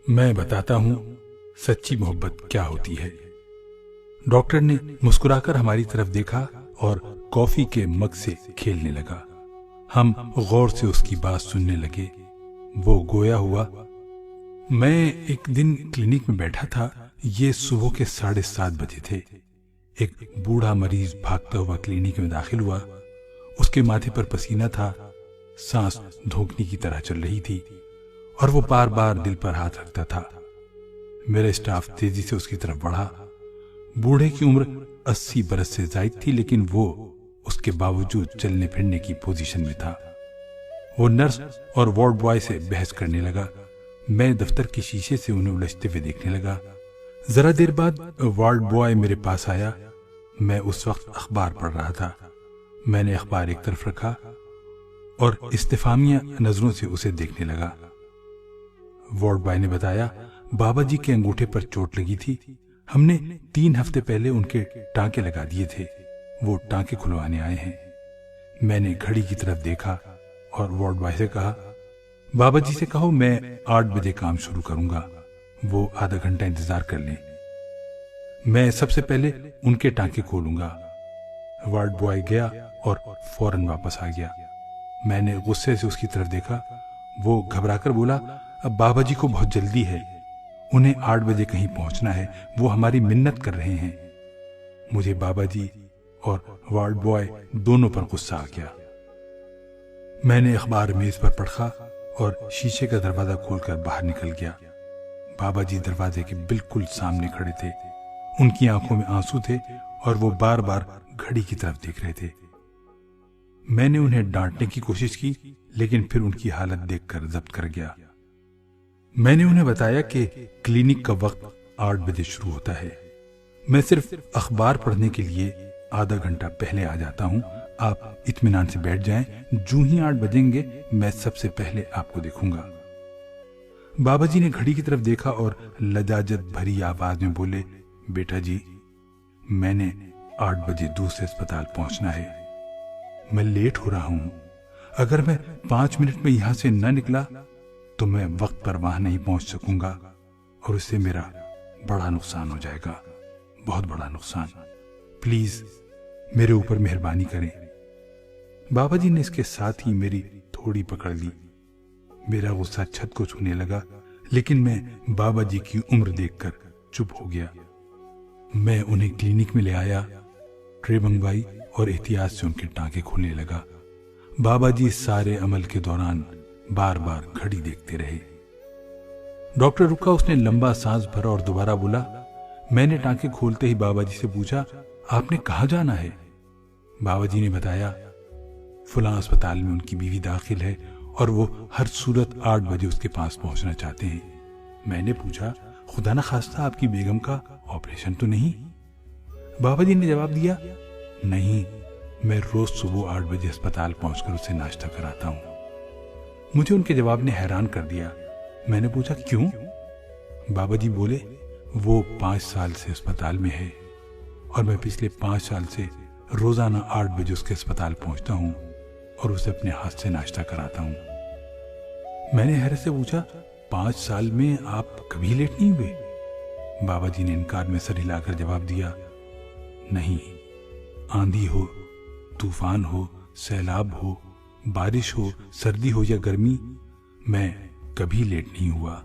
میں بتاتا ہوں سچی محبت کیا ہوتی ہے۔ ڈاکٹر نے مسکرا کر ہماری طرف دیکھا اور کافی کے مگ سے کھیلنے لگا۔ ہم غور سے اس کی بات سننے لگے۔ وہ گویا ہوا، میں ایک دن کلینک میں بیٹھا تھا، یہ صبح کے 7:30 بجے تھے۔ ایک بوڑھا مریض بھاگتا ہوا کلینک میں داخل ہوا۔ اس کے ماتھے پر پسینہ تھا، سانس دھونکنے کی طرح چل رہی تھی اور وہ بار بار دل پر ہاتھ رکھتا تھا۔ میرا اسٹاف تیزی سے اس کی طرف بڑھا۔ بوڑھے کی عمر 80 برس سے زائد تھی، لیکن وہ اس کے باوجود چلنے پھرنے کی پوزیشن میں تھا۔ وہ نرس اور وارڈ بوائے سے بحث کرنے لگا۔ میں دفتر کے شیشے سے انہیں الجھتے ہوئے دیکھنے لگا۔ ذرا دیر بعد وارڈ بوائے میرے پاس آیا۔ میں اس وقت اخبار پڑھ رہا تھا۔ میں نے اخبار ایک طرف رکھا اور استفہامیہ نظروں سے اسے دیکھنے لگا۔ وارڈ بوائے نے بتایا، بابا جی کے انگوٹھے پر چوٹ لگی تھی، ہم نے 3 ہفتے پہلے ان کے ٹانکے لگا دیے تھے، وہ ٹانکے کھلوانے آئے ہیں۔ میں نے گھڑی کی طرف دیکھا اور وارڈ بوائے سے کہا، بابا جی سے کہو میں 8 بجے کام شروع کروں گا، وہ آدھا گھنٹہ انتظار کر لیں، میں سب سے پہلے ان کے ٹانکے کھولوں گا۔ وارڈ بوائے گیا اور فوراً واپس آ گیا۔ میں نے غصے سے اس کی طرف دیکھا۔ وہ گھبرا کر بولا، اب بابا جی کو بہت جلدی ہے، انہیں 8 بجے کہیں پہنچنا ہے، وہ ہماری منت کر رہے ہیں۔ مجھے بابا جی اور وارڈ بوائے دونوں پر غصہ آ گیا۔ میں نے اخبار میز پر پڑھا اور شیشے کا دروازہ کھول کر باہر نکل گیا۔ بابا جی دروازے کے بالکل سامنے کھڑے تھے، ان کی آنکھوں میں آنسو تھے اور وہ بار بار گھڑی کی طرف دیکھ رہے تھے۔ میں نے انہیں ڈانٹنے کی کوشش کی، لیکن پھر ان کی حالت دیکھ کر ضبط کر گیا۔ میں نے انہیں بتایا کہ کلینک کا وقت 8 بجے شروع ہوتا ہے، میں صرف اخبار پڑھنے کے لیے آدھا گھنٹہ پہلے آ جاتا ہوں، آپ اطمینان سے بیٹھ جائیں، جو ہی 8 بجیں گے میں سب سے پہلے آپ کو دیکھوں گا۔ بابا جی نے گھڑی کی طرف دیکھا اور لجاجت بھری آواز میں بولے، بیٹا جی، میں نے 8 بجے دوسرے اسپتال پہنچنا ہے، میں لیٹ ہو رہا ہوں، اگر میں 5 منٹ میں یہاں سے نہ نکلا تو میں وقت پر وہاں نہیں پہنچ سکوں گا اور اس سے میرا بڑا نقصان ہو جائے گا، بہت بڑا نقصان، پلیز میرے اوپر مہربانی کریں۔ بابا جی نے اس کے ساتھ ہی میری تھوڑی پکڑ لی۔ میرا غصہ چھت کو چھونے لگا، لیکن میں بابا جی کی عمر دیکھ کر چپ ہو گیا۔ میں انہیں کلینک میں لے آیا، ٹرے منگوائی اور احتیاط سے ان کے ٹانکے کھولنے لگا۔ بابا جی سارے عمل کے دوران بار بار گھڑی دیکھتے رہے۔ ڈاکٹر رکا، اس نے لمبا سانس بھرا اور دوبارہ بولا۔ میں نے ٹانکے کھولتے ہی بابا جی سے پوچھا، آپ نے کہاں جانا ہے؟ بابا جی نے بتایا، فلاں اسپتال میں ان کی بیوی داخل ہے اور وہ ہر صورت 8 بجے اس کے پاس پہنچنا چاہتے ہیں۔ میں نے پوچھا، خدا نہ خواستہ آپ کی بیگم کا آپریشن تو نہیں؟ بابا جی نے جواب دیا، نہیں، میں روز صبح 8 بجے اسپتال پہنچ کر اسے ناشتہ کراتا ہوں۔ مجھے ان کے جواب نے حیران کر دیا۔ میں نے پوچھا، کیوں؟ بابا جی بولے، وہ 5 سال سے اسپتال میں ہے اور میں پچھلے 5 سال سے روزانہ 8 بجے اس کے اسپتال پہنچتا ہوں اور اسے اپنے ہاتھ سے ناشتہ کراتا ہوں۔ میں نے حیرت سے پوچھا، 5 سال میں آپ کبھی لیٹ نہیں ہوئے؟ بابا جی نے انکار میں سر ہلا کر جواب دیا، نہیں، آندھی ہو، طوفان ہو، سیلاب ہو، بارش ہو، سردی ہو یا گرمی، میں کبھی لیٹ نہیں ہوا۔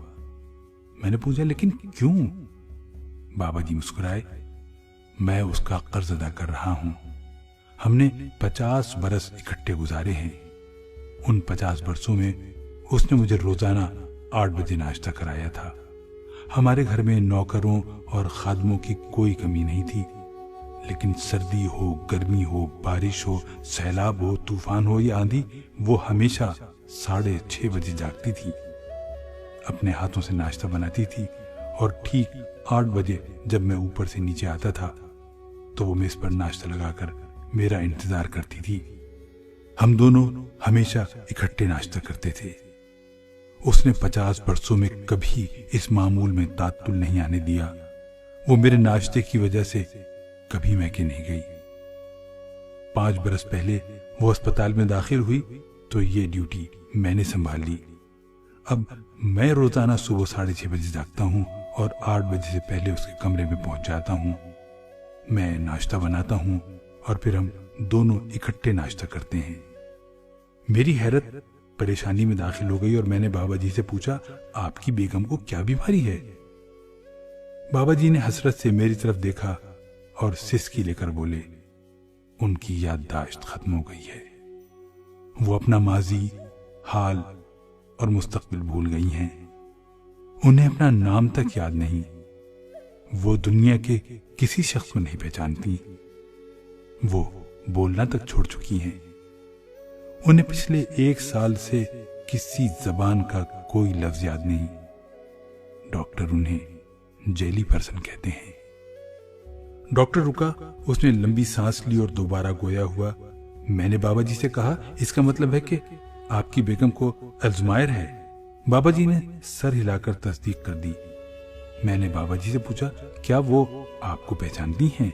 میں نے پوچھا، لیکن کیوں؟ بابا جی مسکرائے، میں اس کا قرض ادا کر رہا ہوں۔ ہم نے 50 برس اکٹھے گزارے ہیں، ان 50 برسوں میں اس نے مجھے روزانہ 8 بجے ناشتہ کرایا تھا۔ ہمارے گھر میں نوکروں اور خادموں کی کوئی کمی نہیں تھی، لیکن سردی ہو، گرمی ہو، بارش ہو، سیلاب ہو، طوفان ہو یا آندھی، وہ ہمیشہ 6:30 بجے جاگتی تھی، اپنے ہاتھوں سے ناشتہ بناتی تھی اور ٹھیک 8 بجے جب میں اوپر سے نیچے آتا تھا تو وہ میز پر ناشتہ لگا کر میرا انتظار کرتی تھی۔ ہم دونوں ہمیشہ اکٹھے ناشتہ کرتے تھے۔ اس نے 50 برسوں میں کبھی اس معمول میں تعطل نہیں آنے دیا۔ وہ میرے ناشتے کی وجہ سے کبھی میکے نہیں گئی۔ 5 برس پہلے وہ اسپتال میں داخل ہوئی تو یہ ڈیوٹی میں نے سنبھال لی۔ اب میں روزانہ صبح 6:30 بجے جاگتا ہوں اور 8 بجے سے پہلے اس کے کمرے میں پہنچ جاتا ہوں. میں ناشتہ بناتا ہوں اور پھر ہم دونوں اکٹھے ناشتہ کرتے ہیں. میری حیرت پریشانی میں داخل ہو گئی اور میں نے بابا جی سے پوچھا, آپ کی بیگم کو کیا بیماری ہے؟ بابا جی نے حسرت سے میری طرف دیکھا اور سسکی لے کر بولے, ان کی یادداشت ختم ہو گئی ہے. وہ اپنا ماضی, حال اور مستقبل بھول گئی ہیں. انہیں اپنا نام تک یاد نہیں. وہ دنیا کے کسی شخص کو نہیں پہچانتی. وہ بولنا تک چھوڑ چکی ہیں. انہیں پچھلے 1 سال سے کسی زبان کا کوئی لفظ یاد نہیں. ڈاکٹر انہیں جیلی پرسن کہتے ہیں. ڈاکٹر رکا, اس نے لمبی سانس لی اور دوبارہ گویا ہوا. میں نے بابا جی سے کہا, اس کا مطلب ہے کہ آپ کی بیگم کو الزائمر ہے؟ بابا جی نے سر ہلا کر تصدیق کر دی. میں نے بابا جی سے پوچھا, کیا وہ آپ کو پہچانتی ہیں؟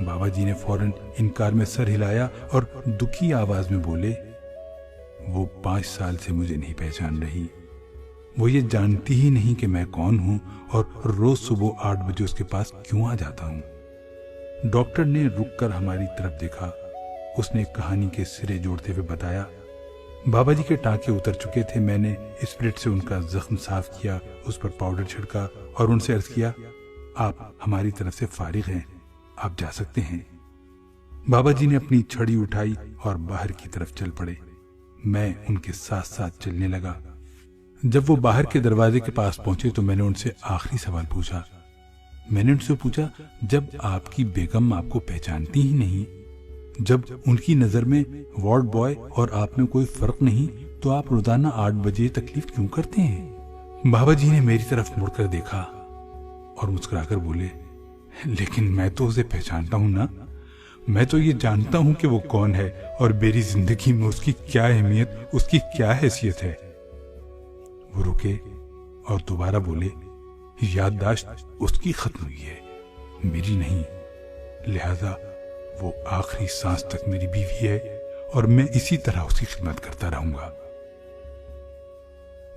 بابا جی نے فوراً انکار میں سر ہلایا اور دکھی آواز میں بولے, وہ 5 سال سے مجھے نہیں پہچان رہی. وہ یہ جانتی ہی نہیں کہ میں کون ہوں اور روز صبح 8 بجے اس کے پاس کیوں آ جاتا ہوں. ڈاکٹر نے رک کر ہماری طرف دیکھا. اس نے کہانی کے سرے جوڑتے ہوئے بتایا, بابا جی کے ٹانکے اتر چکے تھے. میں نے اسپرٹ سے ان کا زخم صاف کیا, اس پر پاؤڈر چھڑکا اور ان سے عرض کیا, آپ ہماری طرف سے فارغ ہیں, آپ جا سکتے ہیں. بابا جی نے اپنی چھڑی اٹھائی اور باہر کی طرف چل پڑے. میں ان کے ساتھ ساتھ چلنے لگا. جب وہ باہر کے دروازے کے پاس پہنچے تو میں نے ان سے آخری سوال پوچھا. میں نے ان سے پوچھا, جب آپ کی بیگم آپ کو پہچانتی ہی نہیں, جب ان کی نظر میں وارڈ بوائے اور آپ میں کوئی فرق نہیں, تو آپ روزانہ 8 بجے تکلیف کیوں کرتے ہیں؟ بابا جی نے میری طرف مڑ کر دیکھا اور مسکرا کر بولے, لیکن میں تو اسے پہچانتا ہوں نا. میں تو یہ جانتا ہوں کہ وہ کون ہے اور میری زندگی میں اس کی کیا اہمیت, اس کی کیا حیثیت ہے. وہ رکے اور دوبارہ بولے, یادداشت اس کی ختم ہوئی ہے, میری نہیں. لہذا وہ آخری سانس تک میری بیوی ہے اور میں اسی طرح اس کی خدمت کرتا رہوں گا.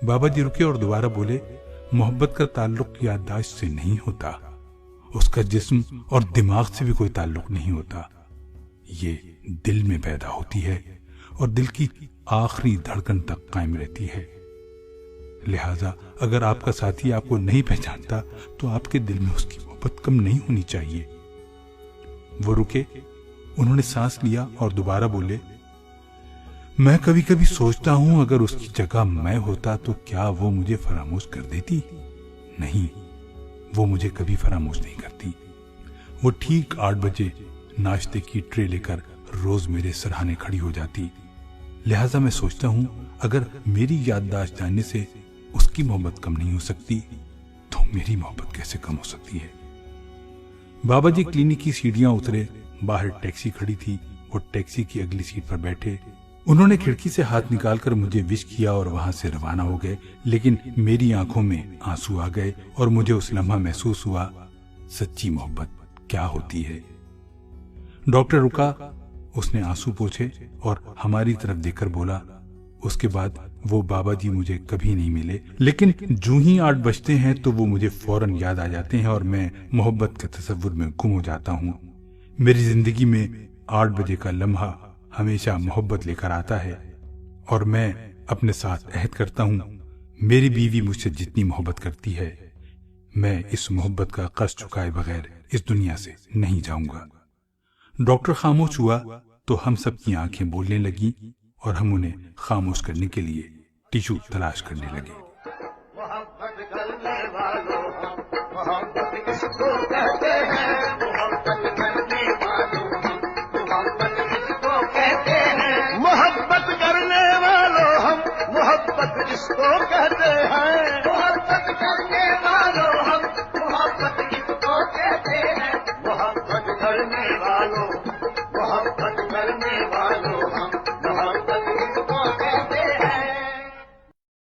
بابا جی رکے اور دوبارہ بولے, محبت کا تعلق یادداشت سے نہیں ہوتا, اس کا جسم اور دماغ سے بھی کوئی تعلق نہیں ہوتا. یہ دل میں پیدا ہوتی ہے اور دل کی آخری دھڑکن تک قائم رہتی ہے. لہذا اگر آپ کا ساتھی آپ کو نہیں پہچانتا تو آپ کے دل میں اس کی محبت کم نہیں ہونی چاہیے. وہ رکے, انہوں نے سانس لیا اور دوبارہ بولے, میں کبھی کبھی سوچتا ہوں اگر اس کی جگہ میں ہوتا تو کیا وہ مجھے فراموش کر دیتی؟ نہیں, وہ مجھے کبھی فراموش نہیں کرتی. وہ ٹھیک 8 بجے ناشتے کی ٹرے لے کر روز میرے سرہانے کھڑی ہو جاتی. لہذا میں سوچتا ہوں اگر میری یادداشت جاننے سے اس کی محبت کم نہیں ہو سکتی تو میری محبت کیسے کم ہو سکتی ہے. بابا جی کلینک کی سیڑھیاں اترے. باہر ٹیکسی کھڑی تھی. وہ ٹیکسی کی اگلی سیٹ پر بیٹھے. انہوں نے کھڑکی سے ہاتھ نکال کر مجھے وش کیا اور وہاں سے روانہ ہو گئے. لیکن میری آنکھوں میں آنسو آ گئے اور مجھے اس لمحہ محسوس ہوا سچی محبت کیا ہوتی ہے. ڈاکٹر رکا, اس نے آنسو پوچھے اور ہماری طرف دیکھ کر بولا, اس کے بعد وہ بابا جی مجھے کبھی نہیں ملے, لیکن جو ہی 8 بجتے ہیں تو وہ مجھے فوراً یاد آ جاتے ہیں اور میں محبت کے تصور میں گم ہو جاتا ہوں. میری زندگی میں 8 بجے کا لمحہ ہمیشہ محبت لے کر آتا ہے اور میں اپنے ساتھ عہد کرتا ہوں میری بیوی مجھ سے جتنی محبت کرتی ہے میں اس محبت کا قرض چکائے بغیر اس دنیا سے نہیں جاؤں گا. ڈاکٹر خاموش ہوا تو ہم سب کی آنکھیں بولنے لگی اور ہم انہیں خاموش کرنے کے لیے ٹیشو تلاش کرنے لگے. محبت کرنے والوں محبت کس کو کہتے ہیں, محبت کرنے والوں محبت کس کو کہتے ہیں, محبت کرنے والوں ہم محبت کس کو کہتے ہیں.